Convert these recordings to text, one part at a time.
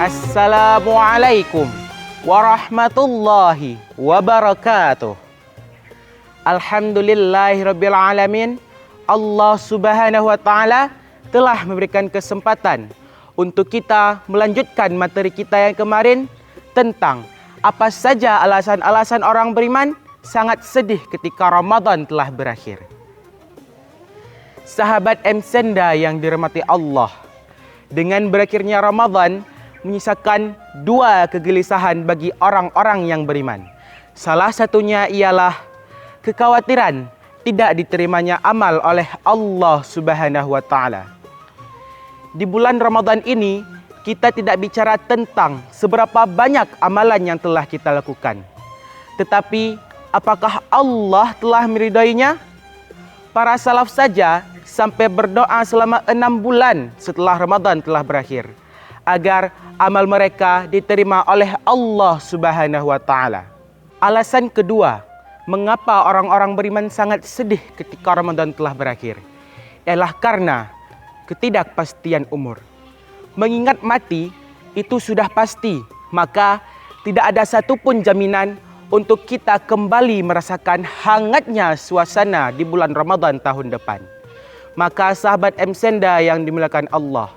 Assalamualaikum warahmatullahi wabarakatuh. Alhamdulillahirabbil alamin. Allah Subhanahu wa taala telah memberikan kesempatan untuk kita melanjutkan materi kita yang kemarin tentang apa saja alasan-alasan orang beriman sangat sedih ketika Ramadan telah berakhir. Sahabat M-Senda yang dirahmati Allah, dengan berakhirnya Ramadan menyisakan dua kegelisahan bagi orang-orang yang beriman. Salah satunya ialah kekhawatiran tidak diterimanya amal oleh Allah Subhanahu wa taala. Di bulan Ramadan ini kita tidak bicara tentang seberapa banyak amalan yang telah kita lakukan, tetapi apakah Allah telah meridainya? Para salaf saja sampai berdoa selama 6 bulan setelah Ramadan telah berakhir agar amal mereka diterima oleh Allah Subhanahu wa taala. Alasan kedua, mengapa orang-orang beriman sangat sedih ketika Ramadan telah berakhir ialah karena ketidakpastian umur. Mengingat mati itu sudah pasti, maka tidak ada satupun jaminan untuk kita kembali merasakan hangatnya suasana di bulan Ramadan tahun depan. Maka sahabat M-Senda yang dimuliakan Allah,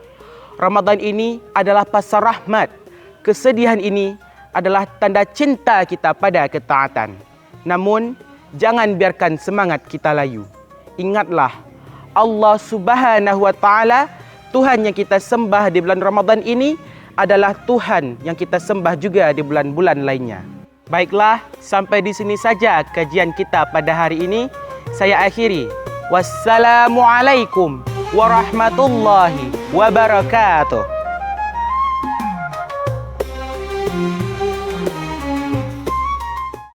Ramadan ini adalah pasar rahmat. Kesedihan ini adalah tanda cinta kita pada ketaatan. Namun, jangan biarkan semangat kita layu. Ingatlah, Allah Subhanahu wa taala, Tuhan yang kita sembah di bulan Ramadan ini adalah Tuhan yang kita sembah juga di bulan-bulan lainnya. Baiklah, sampai di sini saja kajian kita pada hari ini. Saya akhiri. Wassalamualaikum warahmatullahi wabarakatuh.